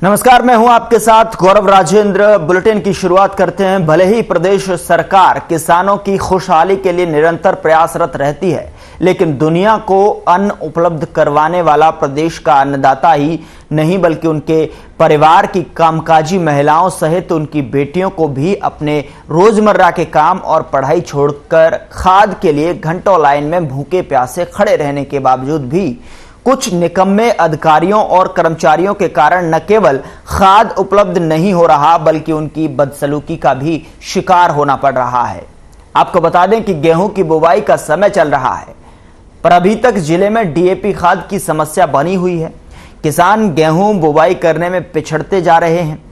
नमस्कार, मैं हूं आपके साथ गौरव राजेंद्र। बुलेटिन की शुरुआत करते हैं। भले ही प्रदेश सरकार किसानों की खुशहाली के लिए निरंतर प्रयासरत रहती है, लेकिन दुनिया को अन्न उपलब्ध करवाने वाला प्रदेश का अन्नदाता ही नहीं बल्कि उनके परिवार की कामकाजी महिलाओं सहित उनकी बेटियों को भी अपने रोजमर्रा के काम और पढ़ाई छोड़कर खाद के लिए घंटों लाइन में भूखे प्यासे खड़े रहने के बावजूद भी कुछ निकम्मे अधिकारियों और कर्मचारियों के कारण न केवल खाद उपलब्ध नहीं हो रहा बल्कि उनकी बदसलूकी का भी शिकार होना पड़ रहा है। आपको बता दें कि गेहूं की बुवाई का समय चल रहा है, पर अभी तक जिले में डीएपी खाद की समस्या बनी हुई है। किसान गेहूं बुवाई करने में पिछड़ते जा रहे हैं।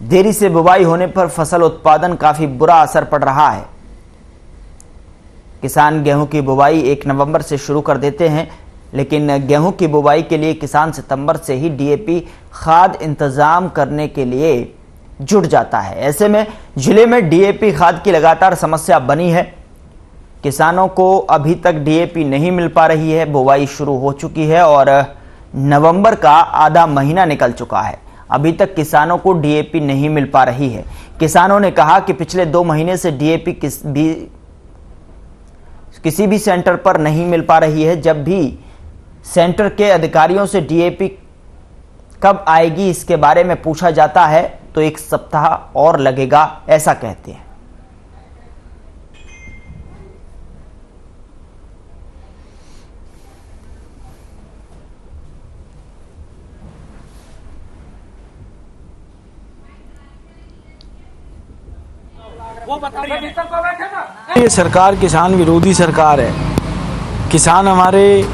देरी से बुवाई होने पर फसल उत्पादन काफी बुरा असर पड़ रहा है। किसान गेहूं की बुवाई 1 नवंबर से शुरू कर देते हैं, लेकिन गेहूं की बुवाई के लिए किसान सितंबर से ही डीएपी खाद इंतजाम करने के लिए जुट जाता है। ऐसे में जिले में डीएपी खाद की लगातार समस्या बनी है। किसानों को अभी तक डीएपी नहीं मिल पा रही है। बुवाई शुरू हो चुकी है और नवंबर का आधा महीना निकल चुका है, अभी तक किसानों को डीएपी नहीं मिल पा रही है। किसानों ने कहा कि पिछले 2 महीने से डीएपी किसी भी सेंटर पर नहीं मिल पा रही है। जब भी सेंटर के अधिकारियों से डीएपी कब आएगी इसके बारे में पूछा जाता है तो 1 सप्ताह और लगेगा, ऐसा कहते हैं। ये सरकार किसान विरोधी सरकार है। किसान हमारे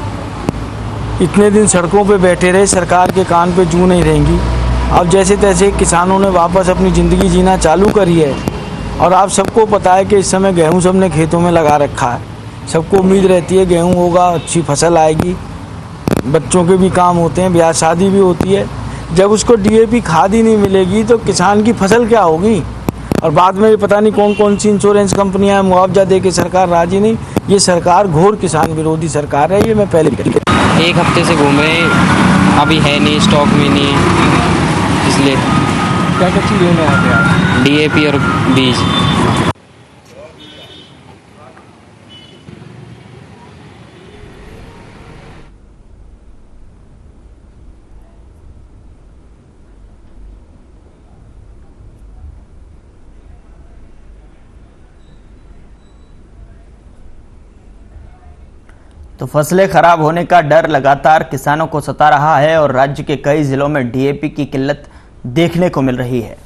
इतने दिन सड़कों पे बैठे रहे, सरकार के कान पे जू नहीं रहेंगी। अब जैसे तैसे किसानों ने वापस अपनी ज़िंदगी जीना चालू करी है और आप सबको पता है कि इस समय गेहूं सबने खेतों में लगा रखा है। सबको उम्मीद रहती है गेहूं होगा, अच्छी फसल आएगी, बच्चों के भी काम होते हैं, ब्याह शादी भी होती है। जब उसको डीएपी खाद ही नहीं मिलेगी तो किसान की फसल क्या होगी? और बाद में पता नहीं कौन कौन सी इंश्योरेंस कंपनियां मुआवजा दे के सरकार राजी नहीं। ये सरकार घोर किसान विरोधी सरकार है। ये मैं पहले भी 1 हफ्ते से घूम रहे हैं, अभी है नहीं, स्टॉक में नहीं है, इसलिए क्या चीज़ लेने आते हैं आप? डीएपी और बीज। तो फसलें खराब होने का डर लगातार किसानों को सता रहा है और राज्य के कई जिलों में डीएपी की किल्लत देखने को मिल रही है।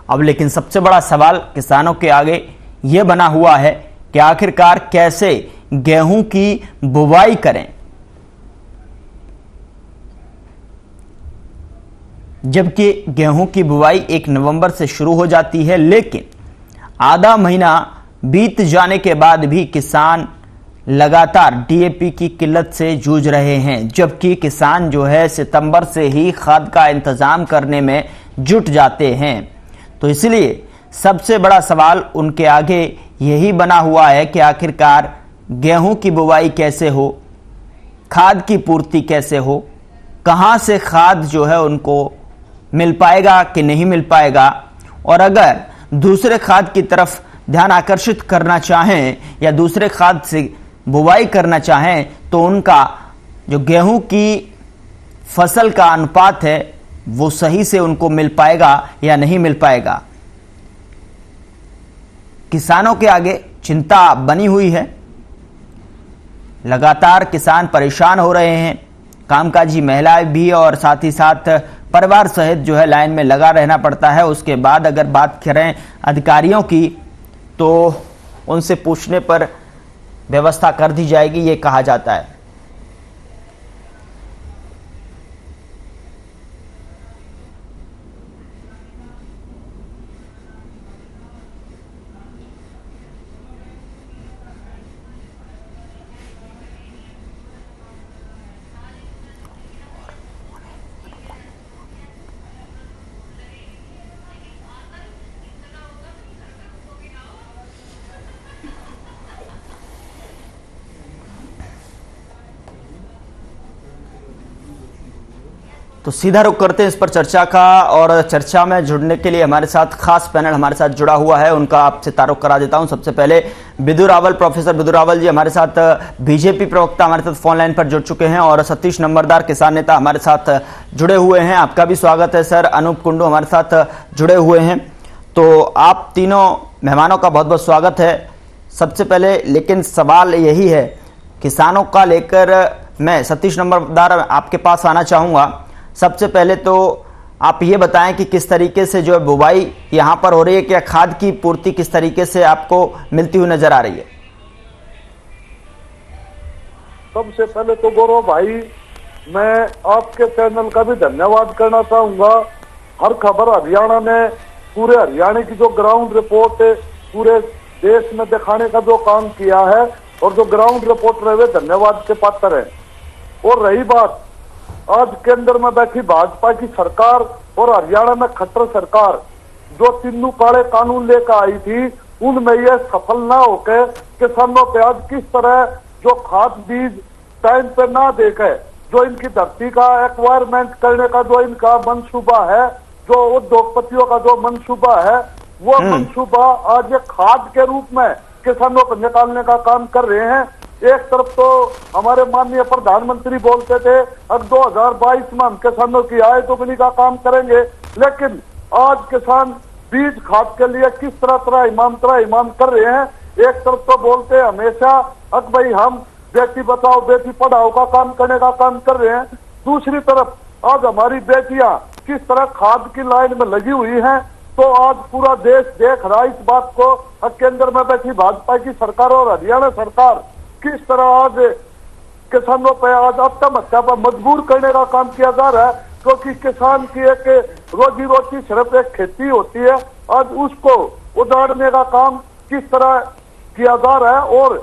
अब लेकिन सबसे बड़ा सवाल किसानों के आगे यह बना हुआ है कि आखिरकार कैसे गेहूं की बुवाई करें, जबकि गेहूं की बुवाई 1 नवंबर से शुरू हो जाती है, लेकिन आधा महीना बीत जाने के बाद भी किसान लगातार डीएपी की किल्लत से जूझ रहे हैं। जबकि किसान जो है सितंबर से ही खाद का इंतजाम करने में जुट जाते हैं। तो इसलिए सबसे बड़ा सवाल उनके आगे यही बना हुआ है कि आखिरकार गेहूं की बुवाई कैसे हो, खाद की पूर्ति कैसे हो, कहां से खाद जो है उनको मिल पाएगा कि नहीं मिल पाएगा। और अगर दूसरे खाद की तरफ ध्यान आकर्षित करना चाहें या दूसरे खाद से बुवाई करना चाहें तो उनका जो गेहूं की फसल का अनुपात है वो सही से उनको मिल पाएगा या नहीं मिल पाएगा। किसानों के आगे चिंता बनी हुई है। लगातार किसान परेशान हो रहे हैं, कामकाजी महिलाएं भी, और साथ ही साथ परिवार सहित जो है लाइन में लगा रहना पड़ता है। उसके बाद अगर बात करें अधिकारियों की तो उनसे पूछने पर व्यवस्था कर दी जाएगी, ये कहा जाता है। तो सीधा रुख करते हैं इस पर चर्चा का, और चर्चा में जुड़ने के लिए हमारे साथ खास पैनल हमारे साथ जुड़ा हुआ है, उनका आपसे तारुफ करा देता हूं। सबसे पहले विदु रावल, प्रोफेसर विदु रावल जी हमारे साथ, बीजेपी प्रवक्ता हमारे साथ फोन लाइन पर जुड़ चुके हैं, और सतीश नंबरदार किसान नेता हमारे साथ जुड़े हुए हैं। आपका भी स्वागत है सर। अनूप कुंडू हमारे साथ जुड़े हुए हैं। तो आप तीनों मेहमानों का बहुत बहुत स्वागत है। सबसे पहले लेकिन सवाल यही है, किसानों का लेकर मैं सतीश नंबरदार आपके पास आना चाहूँगा। सबसे पहले तो आप ये बताएं कि किस तरीके से जो बुवाई यहाँ पर हो रही है, क्या खाद की पूर्ति किस तरीके से आपको मिलती हुई नजर आ रही है? सबसे पहले तो गौरव भाई, मैं आपके चैनल का भी धन्यवाद करना चाहूंगा। हर खबर हरियाणा ने, पूरे हरियाणा की जो ग्राउंड रिपोर्ट पूरे देश में दिखाने का जो काम किया है, और जो ग्राउंड रिपोर्ट रहे धन्यवाद के पात्र है। और रही बात आज केंद्र में बैठी भाजपा की सरकार और हरियाणा में खट्टर सरकार, जो तीनों काले कानून लेकर आई थी, उनमें यह सफल ना होकर किसानों पे आज किस तरह जो खाद बीज टाइम पे ना देकर जो इनकी धरती का एक्वायरमेंट करने का जो इनका मनसूबा है, जो उद्योगपतियों का जो मनसूबा है, वो मनसूबा आज ये खाद के रूप में किसानों को निकालने का काम कर रहे हैं। एक तरफ तो हमारे माननीय प्रधानमंत्री बोलते थे अब 2022 में हम किसानों की आय दोगुनी का काम करेंगे, लेकिन आज किसान बीज खाद के लिए किस तरह इमाम कर रहे हैं। एक तरफ तो बोलते हमेशा अब भाई हम बेटी बचाओ बेटी पढ़ाओ का काम करने का काम कर रहे हैं, दूसरी तरफ आज हमारी बेटियां किस तरह खाद की लाइन में लगी हुई हैं। तो आज पूरा देश देख रहा है इस बात को। केंद्र में बैठी भाजपा की सरकार और हरियाणा सरकार किस तरह आज किसानों पे आज आत्महत्या पर मजबूर करने का काम किया जा रहा है, क्योंकि किसान की एक रोजी रोटी सिर्फ एक खेती होती है, आज उसको उजाड़ने का काम किस तरह किया जा रहा है। और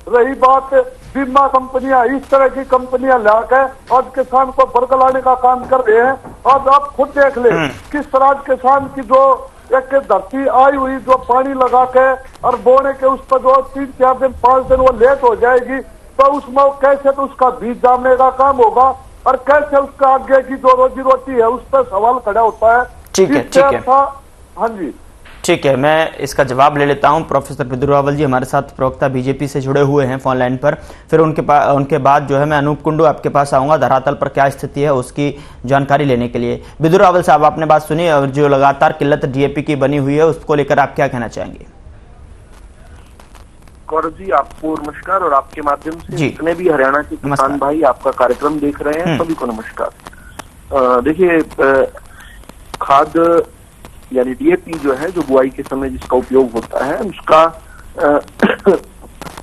रही बात बीमा कंपनियां, इस तरह की कंपनियां लाकर आज किसान को बरगलाने का काम कर रहे हैं। आज आप खुद देख ले किस तरह किसान की जो एक धरती आई हुई, जो पानी लगा के और बोने के उस पर जो 3-4 दिन 5 दिन वो लेट हो जाएगी, तो उसमें कैसे तो उसका बीज डालने का काम होगा, और कैसे उसका आगे की जो रोजी रोटी है उस पर सवाल खड़ा होता है। ठीक है। हाँ जी, ठीक है, मैं इसका जवाब ले लेता हूं। प्रोफेसर विदु रावल जी हमारे साथ प्रवक्ता बीजेपी से जुड़े हुए हैं फोन लाइन पर। फिर उनके बाद जो है मैं अनूप कुंडू आपके पास आऊंगा धरातल पर क्या स्थिति है उसकी जानकारी लेने के लिए। विदु रावल साहब, आपने बात सुनी, और जो लगातार किल्लत डीएपी की बनी हुई है उसको लेकर आप क्या कहना चाहेंगे? गौरव जी, आपको नमस्कार, और आपके माध्यम से जितने भी हरियाणा के किसान भाई आपका कार्यक्रम देख रहे हैं सभी को नमस्कार। देखिए, खाद यानी डीएपी जो है, जो बुआई के समय जिसका उपयोग होता है, उसका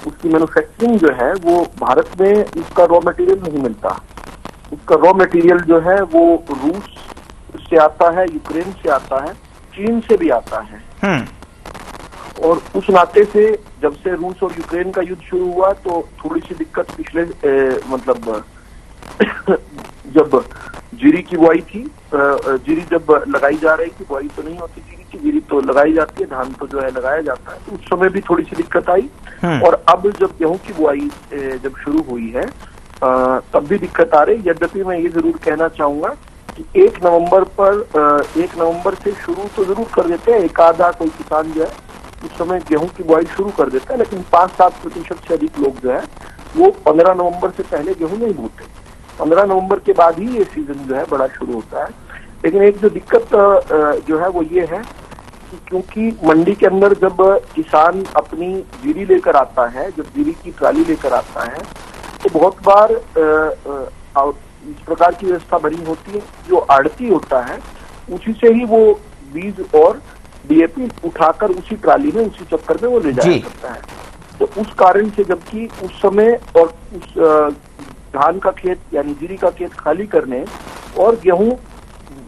उसकी मैन्युफैक्चरिंग जो है वो भारत में उसका रॉ मटेरियल नहीं मिलता। उसका रॉ मटेरियल जो है वो रूस से आता है, यूक्रेन से आता है, चीन से भी आता है। और उस नाते से जब से रूस और यूक्रेन का युद्ध शुरू हुआ तो थोड़ी सी दिक्कत पिछले मतलब जब जीरी की बुआई थी, जीरी जब लगाई जा रही थी, बुआई तो नहीं होती जीरी की, जीरी तो लगाई जाती है, धान तो जो है लगाया जाता है, तो उस समय भी थोड़ी सी दिक्कत आई। और अब जब गेहूं की बुआई जब शुरू हुई है तब भी दिक्कत आ रही। यद्यपि मैं ये जरूर कहना चाहूंगा कि 1 नवंबर से शुरू तो जरूर कर देते हैं, एक आधा कोई किसान जो है उस समय गेहूं की बुआई शुरू कर देता है, लेकिन 5-7% से अधिक लोग जो है वो 15 नवंबर से पहले गेहूं नहीं बोते। 15 नवंबर के बाद ही ये सीजन जो है बड़ा शुरू होता है। लेकिन एक जो दिक्कत जो है वो ये है कि क्योंकि मंडी के अंदर जब किसान अपनी जीरी लेकर आता है, जब जीरी की ट्राली लेकर आता है, तो बहुत बार इस प्रकार की व्यवस्था बनी होती है, जो आड़ती होता है उसी से ही वो बीज और डीएपी उठाकर उसी ट्राली में, उसी चक्कर में वो ले जाया करता है। तो उस कारण से जबकि उस समय और उस धान का खेत यानी जीरी का खेत खाली करने और गेहूं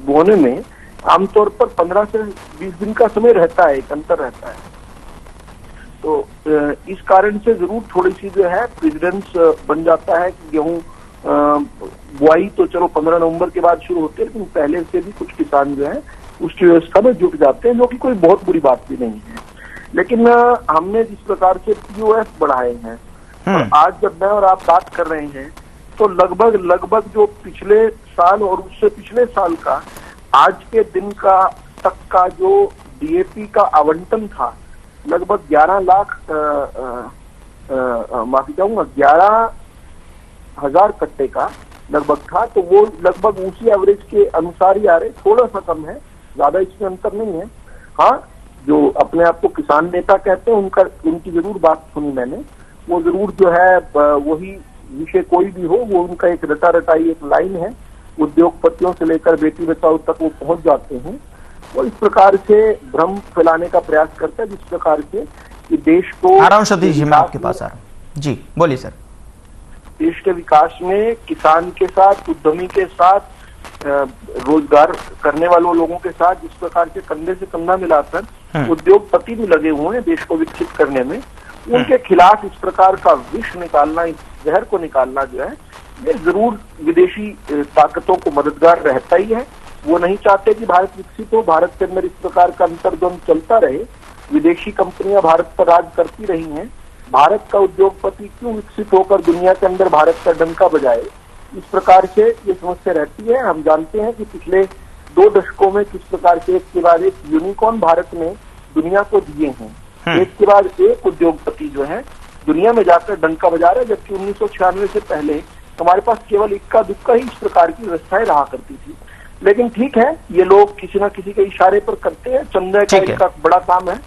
बोने में आमतौर पर 15 से 20 दिन का समय रहता है, एक अंतर रहता है। तो इस कारण से जरूर थोड़ी सी जो है प्रेसिडेंस बन जाता है कि गेहूं बुआई तो चलो 15 नवंबर के बाद शुरू होती है, लेकिन पहले से भी कुछ किसान जो है उसकी व्यवस्था में जुट जाते हैं, जो कि कोई बहुत बुरी बात भी नहीं है। लेकिन हमने जिस प्रकार से पीओएस बढ़ाए हैं, और आज जब मैं और आप बात कर रहे हैं तो लगभग जो पिछले साल और उससे पिछले साल का आज के दिन का तक का जो डीएपी का आवंटन था लगभग 11 लाख माफी चाहूंगा 11,000 कट्टे का लगभग था, तो वो लगभग उसी एवरेज के अनुसार ही आ रहे, थोड़ा सा कम है, ज्यादा इसमें अंतर नहीं है। हाँ, जो अपने आप को किसान नेता कहते हैं उनकी जरूर बात सुनी मैंने, वो जरूर जो है वही विषय कोई भी हो, वो उनका एक रटा रटाई एक लाइन है, उद्योगपतियों से लेकर बेटी बचाओ तक वो पहुंच जाते हैं। वो इस प्रकार से भ्रम फैलाने का प्रयास करता है जिस प्रकार से कि देश को आ रहा हूं सतीश जी, मैं आपके पास आ रहा हूं जी, बोलिए सर। देश के विकास में किसान के साथ, उद्यमी के साथ, रोजगार करने वालों लोगों के साथ जिस प्रकार से कंधे से कंधा मिलाकर उद्योगपति भी लगे हुए हैं देश को विकसित करने में, उनके खिलाफ इस प्रकार का विष निकालना, इस जहर को निकालना जो है ये जरूर विदेशी ताकतों को मददगार रहता ही है। वो नहीं चाहते कि भारत विकसित हो, भारत के अंदर इस प्रकार का अंतर्द्वंद चलता रहे, विदेशी कंपनियां भारत पर राज करती रही हैं, भारत का उद्योगपति क्यों विकसित होकर दुनिया के अंदर भारत का डंका बजाए, इस प्रकार से ये समस्या रहती है। हम जानते हैं कि पिछले 2 दशकों में किस प्रकार से एक के बाद एक यूनिकॉर्न भारत ने दुनिया को दिए हैं, एक के बाद एक उद्योगपति जो है दुनिया में जाकर डंका बजा रहे, जबकि 1996 से पहले हमारे पास केवल इक्का दुक्का ही इस प्रकार की व्यवस्थाएं रहा करती थी। लेकिन ठीक है, ये लोग किसी न किसी के इशारे पर करते हैं, चंदा का इनका बड़ा काम है,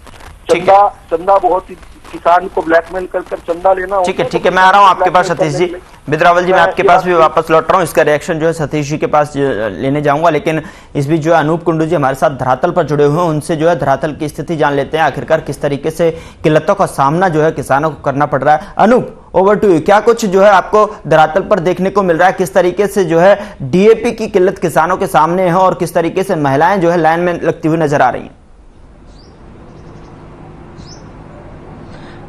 चंदा बहुत ही किसान को ब्लैकमेल कर चंदा लेना। ठीक है, मैं आ रहा हूं आपके पास सतीश जी। बिद्रावल जी, मैं आपके पास भी वापस लौट रहा हूं, इसका रिएक्शन जो है सतीश जी के पास लेने जाऊंगा, लेकिन इस बीच जो है अनूप कुंडू जी हमारे साथ धरातल पर जुड़े हुए हैं, उनसे जो है धरातल की स्थिति जान लेते हैं, आखिरकार किस तरीके से किल्लतों का सामना जो है किसानों को करना पड़ रहा है। अनूप, ओवर टू यू, क्या कुछ जो है आपको धरातल पर देखने को मिल रहा है, किस तरीके से जो है डीएपी की किल्लत किसानों के सामने है और किस तरीके से महिलाएं जो है लाइन में लगती हुई नजर आ रही हैं?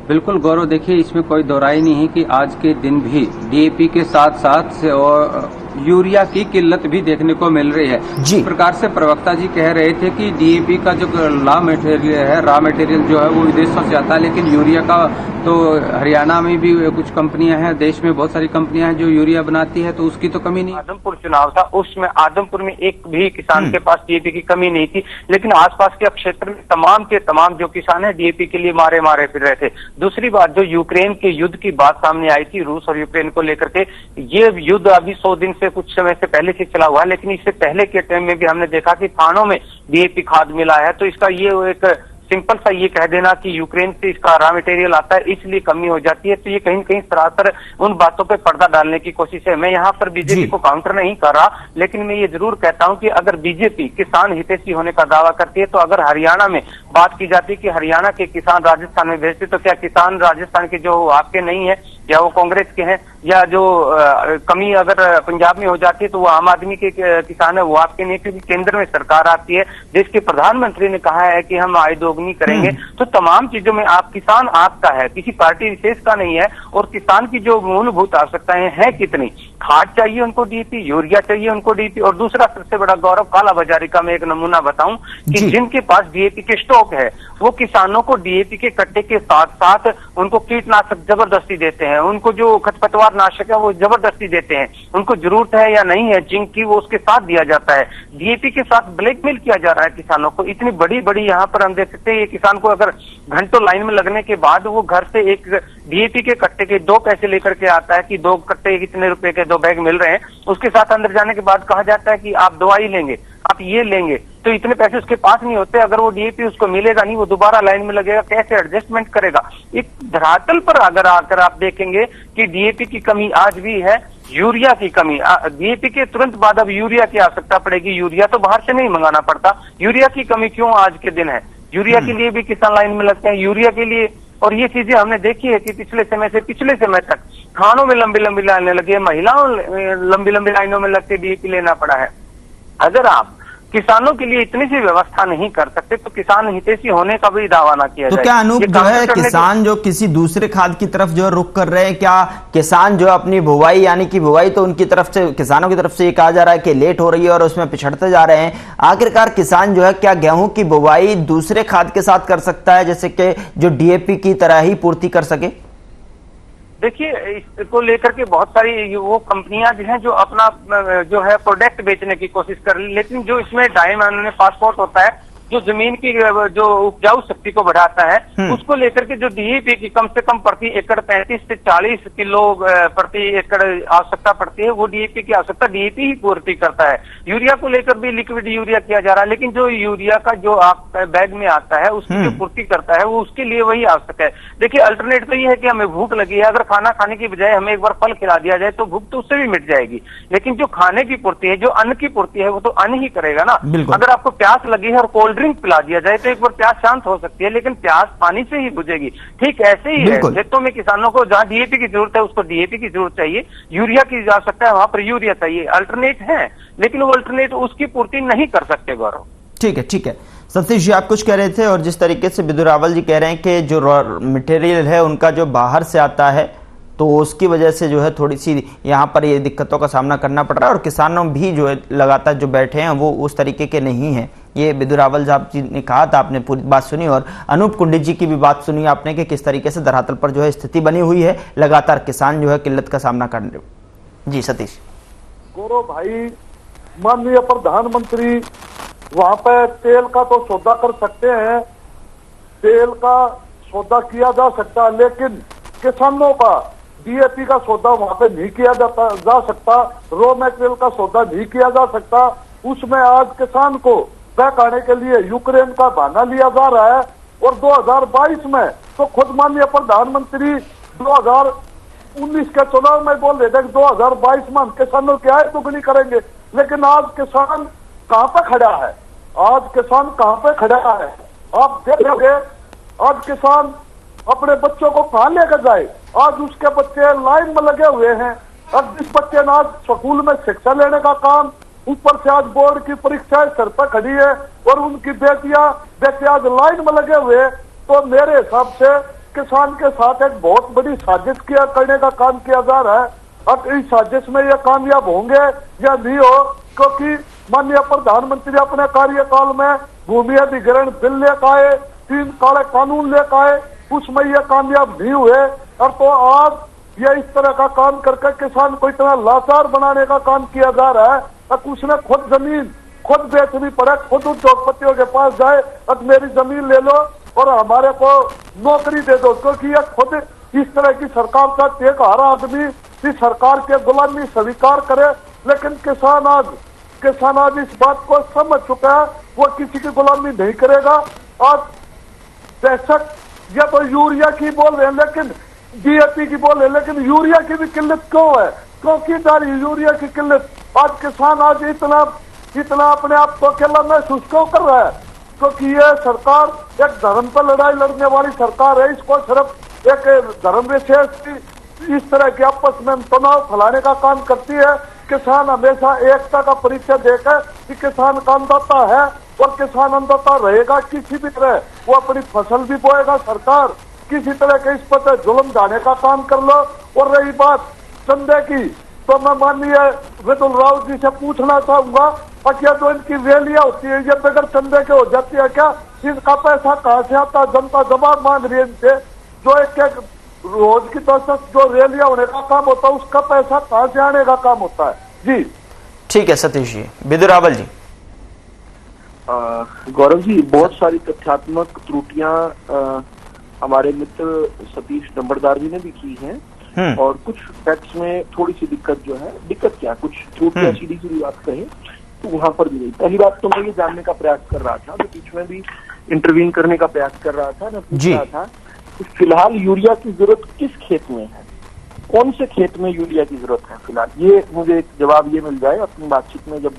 बिल्कुल गौरव, देखिए इसमें कोई दोहराई नहीं है कि आज के दिन भी डीएपी के साथ साथ यूरिया की किल्लत भी देखने को मिल रही है। इस प्रकार से प्रवक्ता जी कह रहे थे कि डीएपी का जो रॉ मटेरियल जो है वो विदेशों से आता है, लेकिन यूरिया का तो हरियाणा में भी कुछ कंपनियां हैं, देश में बहुत सारी कंपनियां हैं जो यूरिया बनाती है, तो उसकी तो कमी नहीं। आदमपुर चुनाव था, उसमें आदमपुर में एक भी किसान के पास डीएपी की कमी नहीं थी, लेकिन आसपास के क्षेत्र में तमाम के तमाम जो किसान है डीएपी के लिए मारे फिर रहे थे। दूसरी बात, जो यूक्रेन के युद्ध की बात सामने आई थी, रूस और यूक्रेन को लेकर के, ये युद्ध अभी 100 दिन से कुछ समय से पहले से चला हुआ है, लेकिन इससे पहले के टाइम में भी हमने देखा कि थानों में डीएपी खाद मिला है। तो इसका ये एक सिंपल सा ये कह देना कि यूक्रेन से इसका रॉ मटेरियल आता है इसलिए कमी हो जाती है, तो ये कहीं न कहीं सरासर उन बातों पे पर्दा डालने की कोशिश है। मैं यहाँ पर बीजेपी को काउंटर नहीं कर रहा, लेकिन मैं ये जरूर कहता हूँ कि अगर बीजेपी किसान हितैषी होने का दावा करती है, तो अगर हरियाणा में बात की जाती है कि हरियाणा के किसान राजस्थान में भेजते, तो क्या किसान राजस्थान के जो आपके नहीं है या वो कांग्रेस के हैं, या जो कमी अगर पंजाब में हो जाती है तो वो आम आदमी के किसान है वो आपके नहीं, क्योंकि केंद्र में सरकार आती है, देश के प्रधानमंत्री ने कहा है कि हम आय दोगुनी करेंगे। तो तमाम चीजों में आप किसान आपका है, किसी पार्टी विशेष का नहीं है। और किसान की जो मूलभूत आवश्यकताएं हैं कितनी, खाद चाहिए उनको डीएपी, यूरिया चाहिए उनको डीएपी, और दूसरा सबसे बड़ा गौरव काला बाजारी का मैं एक नमूना बताऊं कि जिनके पास डीएपी के स्टॉक है वो किसानों को डीएपी के कट्टे के साथ साथ उनको कीटनाशक जबरदस्ती देते हैं, उनको जो खरपतवार नाशक है वो जबरदस्ती देते हैं, उनको जरूरत है या नहीं है जिंक की वो उसके साथ दिया जाता है। डीएपी के साथ ब्लैकमेल किया जा रहा है किसानों को। इतनी बड़ी बड़ी यहाँ पर हम देख सकते हैं, ये किसान को अगर घंटों लाइन में लगने के बाद वो घर से एक डीएपी के कट्टे के 2 पैसे लेकर के आता है कि 2 कट्टे कितने रुपए के 2 बैग मिल रहे हैं, उसके साथ अंदर जाने के बाद कहा जाता है कि आप दवाई लेंगे, आप ये लेंगे, तो इतने पैसे उसके पास नहीं होते। अगर वो डीएपी उसको मिलेगा नहीं, वो दोबारा लाइन में लगेगा, कैसे एडजस्टमेंट करेगा। एक धरातल पर अगर आकर आप देखेंगे कि डीएपी की कमी आज भी है, यूरिया की कमी, डीएपी के तुरंत बाद अब यूरिया की आवश्यकता पड़ेगी, यूरिया तो बाहर से नहीं मंगाना पड़ता। यूरिया की कमी क्यों आज के दिन है, यूरिया के लिए भी किसान लाइन में लगते हैं, यूरिया के लिए। और ये चीजें हमने देखी है कि पिछले समय तक थानों में लंबी लंबी लाइनें लगी है, महिलाओं लंबी लंबी लाइनों में लगते डीएपी लेना पड़ा है। अगर आप किसानों के लिए इतनी सी व्यवस्था नहीं कर सकते तो किसान हितैषी होने का भी दावा ना किया तो जाए। क्या अनूप जो है किसान जो किसी दूसरे खाद की तरफ जो रुख कर रहे हैं, क्या किसान जो अपनी बुवाई, यानी कि बुवाई तो उनकी तरफ से, किसानों की तरफ से ये कहा जा रहा है कि लेट हो रही है और उसमें पिछड़ते जा रहे हैं, आखिरकार किसान जो है क्या गेहूं की बुवाई दूसरे खाद के साथ कर सकता है जैसे कि जो डीएपी की तरह ही पूर्ति कर सके? देखिए, इसको लेकर के बहुत सारी वो कंपनियां जो हैं जो अपना जो है प्रोडक्ट बेचने की कोशिश कर रही, लेकिन जो इसमें डायमंड पासपोर्ट होता है जो जमीन की जो उपजाऊ शक्ति को बढ़ाता है, उसको लेकर के जो डीएपी की कम से कम प्रति एकड़ 35 से 40 किलो प्रति एकड़ आवश्यकता पड़ती है, वो डीएपी की आवश्यकता डीएपी ही पूर्ति करता है। यूरिया को लेकर भी लिक्विड यूरिया किया जा रहा है, लेकिन जो यूरिया का जो आप बैग में आता है उसकी जो पूर्ति करता है वो उसके लिए वही आवश्यक है। देखिए, अल्टरनेट तो ये है कि हमें भूख लगी है, अगर खाना खाने की बजाय हमें एक बार फल खिला दिया जाए तो भूख तो उससे भी मिट जाएगी, लेकिन जो खाने की पूर्ति है, जो अन्न की पूर्ति है, वो तो अन्न ही करेगा ना। अगर आपको प्यास लगी है और कोल्ड ड्रिंक पिला दिया जाए तो एक बार प्यास शांत हो सकती है, लेकिन प्यास पानी से ही बुझेगी। ठीक ऐसे ही है, खेतों में किसानों को जहां डीएपी की जरूरत है उसको डीएपी की जरूरत चाहिए, यूरिया की आवश्यकता है वहां पर यूरिया चाहिए। अल्टरनेट है, लेकिन वो अल्टरनेट उसकी पूर्ति नहीं कर सकते। गौरव, ठीक है सतीश जी, आप कुछ कह रहे थे, और जिस तरीके से विदुर रावल जी कह रहे हैं कि जो रॉ मटेरियल है उनका जो बाहर से आता है तो उसकी वजह से जो है थोड़ी सी यहाँ पर ये दिक्कतों का सामना करना पड़ रहा है, और किसानों भी जो है लगातार जो बैठे हैं वो उस तरीके के नहीं हैं। ये विदुर रावल साहब जी ने कहा था, आपने पूरी बात सुनी, और अनूप कुंडित जी की भी बात सुनी आपने कि किस तरीके से धरातल पर जो है स्थिति बनी हुई है, लगातार किसान जो है किल्लत का सामना कर रहे। जी सतीश। गौरव भाई, माननीय प्रधानमंत्री वहां पे तेल का तो सौदा कर सकते हैं, तेल का सौदा किया जा सकता है, लेकिन किसानों का डीएपी का सौदा वहां पे नहीं किया जा सकता, रॉ मटेरियल का सौदा नहीं किया जा सकता। उसमें आज किसान को बहकाने के लिए यूक्रेन का बहाना लिया जा रहा है, और 2022 में तो खुद माननीय प्रधानमंत्री 2019 के चुनाव में बोल रहे थे कि 2022 में हम किसानों की आय दुगनी करेंगे, लेकिन आज किसान कहां पे खड़ा है? आज किसान कहां पे खड़ा है? आप देखोगे आज किसान अपने बच्चों को कहां लेकर जाए? आज उसके बच्चे लाइन में लगे हुए हैं, अब जिस बच्चे ने आज स्कूल में शिक्षा लेने का काम, ऊपर से आज बोर्ड की परीक्षाएं सर पर खड़ी है और उनकी बेटियां बेटे आज लाइन में लगे हुए, तो मेरे हिसाब से किसान के साथ एक बहुत बड़ी साजिश किया करने का काम किया जा रहा है। अब इस साजिश में ये कामयाब होंगे या नहीं हो, क्योंकि माननीय प्रधानमंत्री अपने कार्यकाल में भूमि अधिग्रहण बिल लेकर आए, 3 काले कानून लेकर आए, उसमें ये कामयाब नहीं हुए, और तो आज ये इस तरह का काम करके किसान को इतना लाचार बनाने का काम किया जा रहा है। अब उसने खुद जमीन खुद बेचनी पड़े, खुद उद्योगपतियों के पास जाए, अब मेरी जमीन ले लो और हमारे को नौकरी दे दो, क्योंकि ये खुद इस तरह की सरकार चाहती है कि हर आदमी इस सरकार के गुलामी स्वीकार करे, लेकिन किसान आज इस बात को समझ चुका है, वो किसी की गुलामी नहीं करेगा। आज बेशक ये तो यूरिया की बोल रहे हैं, लेकिन डीएपी की बोल रहे हैं, लेकिन यूरिया की भी किल्लत क्यों है? क्योंकि यूरिया की किल्लत आज किसान आज इतना अपने आप को अकेला महसूस क्यों कर रहा है? क्योंकि ये सरकार एक धर्म पर लड़ाई लड़ने वाली सरकार है, इसको सिर्फ एक धर्म विशेष इस तरह के आपस में तनाव फैलाने का काम करती है। किसान हमेशा एकता का परिचय देकर कि किसान का अन्नदाता है और किसान अन्नदाता रहेगा, किसी भी तरह वो अपनी फसल भी बोएगा, सरकार किसी तरह के इस पर जुल्म ढाने का काम कर लो। और रही बात चंदे की, तो मैं माननीय विदुर रावल जी से पूछना चाहूंगा, क्या जो इनकी रैलियां होती है ये बगैर चंदे के हो जाती है क्या? इनका पैसा कहाँ से आता? जनता जवाब मांग रही है इनसे। जो एक रोज की तो जो रैलियां होने का काम होता है उसका पैसा कहाँ से आने का काम होता है? जी ठीक है सतीश जी। विदुर रावल जी। गौरव जी, बहुत सारी तथ्यात्मक त्रुटियां हमारे मित्र सतीश नंबरदार जी ने भी की हैं, और कुछ फैक्ट्स में थोड़ी सी दिक्कत जो है, दिक्कत क्या कुछ त्रुटियां सीधी सीधी बात कहें तो वहां पर भी नहीं। पहली बात तो मैं ये जानने का प्रयास कर रहा था, तो बीच में भी इंटरवीन करने का प्रयास कर रहा था, मैं पूछ रहा था कि फिलहाल यूरिया की जरूरत किस खेत में है, कौन से खेत में यूरिया की जरूरत है फिलहाल? ये मुझे एक जवाब ये मिल जाए अपनी बातचीत में, जब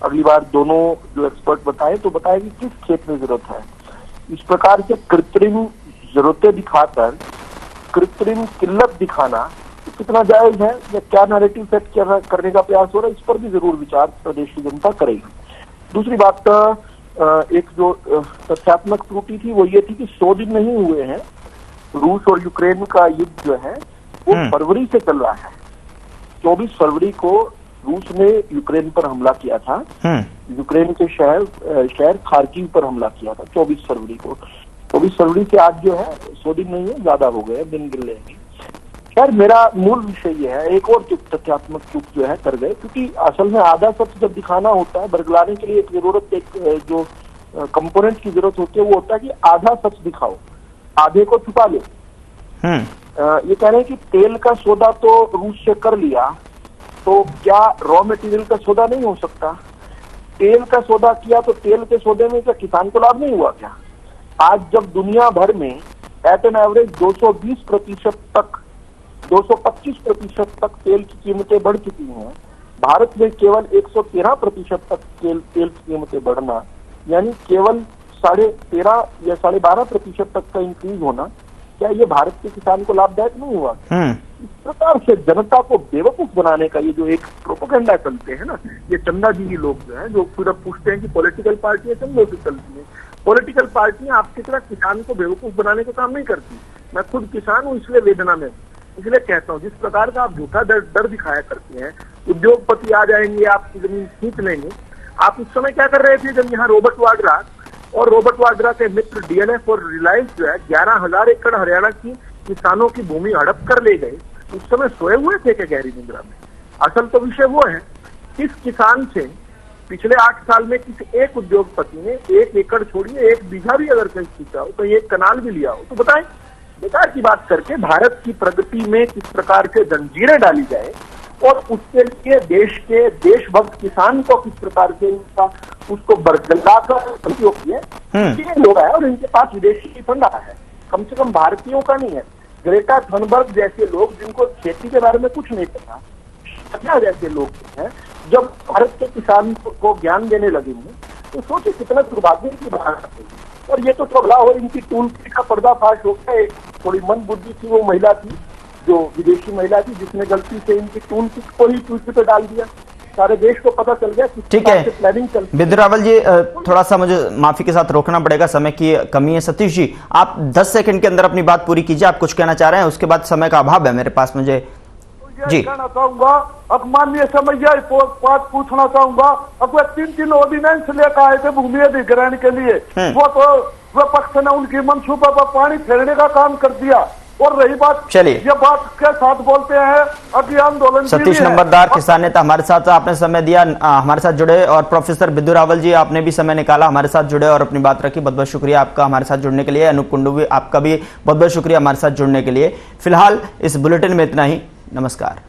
अगली बार दोनों जो एक्सपर्ट बताए तो बताए कि किस खेत में जरूरत है। इस प्रकार से कृत्रिम जरूरतें दिखाकर कृत्रिम किल्लत दिखाना तो कितना जायज है, या क्या नैरेटिव सेट करने का प्रयास हो रहा है, इस पर भी जरूर विचार प्रदेश की जनता करेगी। दूसरी बात, एक जो तथ्यात्मक त्रुटि थी वो ये थी कि 100 दिन नहीं हुए हैं, रूस और यूक्रेन का युद्ध जो है वो फरवरी से चल रहा है। 24 फरवरी को रूस ने यूक्रेन पर हमला किया था, यूक्रेन के शहर खार्किव पर हमला किया था 24 फरवरी को। 24 फरवरी से आज जो है 100 दिन नहीं है, ज्यादा हो गए, दिन गिन लेंगे। सर मेरा मूल विषय ये है, एक और तथ्यात्मक चूक जो है कर गए, क्योंकि असल में आधा सच जब दिखाना होता है, बरगलाने के लिए एक जरूरत, एक जो कंपोनेंट की जरूरत होती है वो होता है कि आधा सच दिखाओ, आधे को छुपा लो। ये कह रहे हैं कि तेल का सौदा तो रूस से कर लिया, तो क्या रॉ मटेरियल का सौदा नहीं हो सकता? तेल का सौदा किया तो तेल के सौदे में क्या किसान को लाभ नहीं हुआ क्या? आज जब दुनिया भर में एट एन एवरेज 220% तक 225% तक तेल की कीमतें बढ़ चुकी हैं, भारत में केवल 113% तक तेल की कीमतें बढ़ना, यानी केवल 13.5 या 12.5% तक का इंक्रीज होना, क्या ये भारत के किसान को लाभदायक नहीं हुआ? इस प्रकार से जनता को बेवकूफ बनाने का ये जो एक प्रोपेगेंडा चलते हैं ना, ये चंदाजीवी लोग जो है, जो पूरा पूछते हैं कि पॉलिटिकल पार्टियां चंदों से चलती है। पॉलिटिकल पार्टियां आपकी तरह किसान को बेवकूफ बनाने का काम नहीं करती। मैं खुद किसान हूँ, इसलिए वेदना में, इसलिए कहता हूँ, जिस प्रकार का आप झूठा डर दिखाया करते हैं, उद्योगपति आ जाएंगे, आपकी जमीन खींच लेंगे। आप उस समय क्या कर रहे थे जब यहाँ रॉबर्ट वाड्रा और रॉबर्ट वाड्रा के मित्र डीएनएफ और रिलायंस जो है 11,000 एकड़ हरियाणा की किसानों की भूमि हड़प कर ले गए, उस समय सोए हुए थे क्या गहरी निद्रा में? असल तो विषय वो है, किस किसान से पिछले 8 साल में किसी एक उद्योगपति ने 1 एकड़ छोड़िए 1 बीघा भी अगर कहीं खींचा हो, तो 1 कनाल भी लिया हो, तो बताएं। बेकार की बात करके भारत की प्रगति में किस प्रकार से जंजीरें डाली जाए और उसके लिए देश के देशभक्त किसान को किस प्रकार से उसको बरगलाकर उपयोग किए, ये लोग है और इनके पास विदेशी फंड आया है, कम से कम भारतीयों का नहीं है। ग्रेटा थनबर्ग जैसे लोग जिनको खेती के बारे में कुछ नहीं पता, जैसे लोग हैं, जब भारत के किसान को ज्ञान देने लगेंगे तो सोचिए कितना दुर्भाग्य की बात है। और ये तो चौगला हो, इनकी टूल किट का पर्दाफाश हो गया। एक थोड़ी मंदबुद्धि थी वो महिला थी, जो विदेशी महिला थी, जिसने गलती से इनकी टूल किट को ही ट्विटर पे डाल दिया, सारे देश को पता चल गया। ठीक है विद्युत रावल जी, थोड़ा सा मुझे माफी के साथ रोकना पड़ेगा, समय की कमी है। सतीश जी, आप 10 सेकंड के अंदर अपनी बात पूरी कीजिए, आप कुछ कहना चाह रहे हैं, उसके बाद समय का अभाव है मेरे पास। मुझे जी कहना चाहूंगा, अब माननीय समैया बात पूछना चाहूंगा, अब 3 ऑर्डिनेंस लेकर आए थे भूमि अधिग्रहण के लिए, वो तो विपक्ष ने उनकी मनसूबा पर पानी फेरने का काम कर दिया। और रही बात, चलिए ये बात के साथ बोलते हैं अभी आंदोलन। सतीश नंबरदार किसान नेता हमारे साथ, आपने समय दिया, हमारे साथ जुड़े, और प्रोफेसर विद्युत रावल जी आपने भी समय निकाला, हमारे साथ जुड़े और अपनी बात रखी। बहुत बहुत शुक्रिया आपका हमारे साथ जुड़ने के लिए। अनूप कुंडू भी, आपका भी बहुत बहुत शुक्रिया हमारे साथ जुड़ने के लिए। फिलहाल इस बुलेटिन में इतना ही। नमस्कार।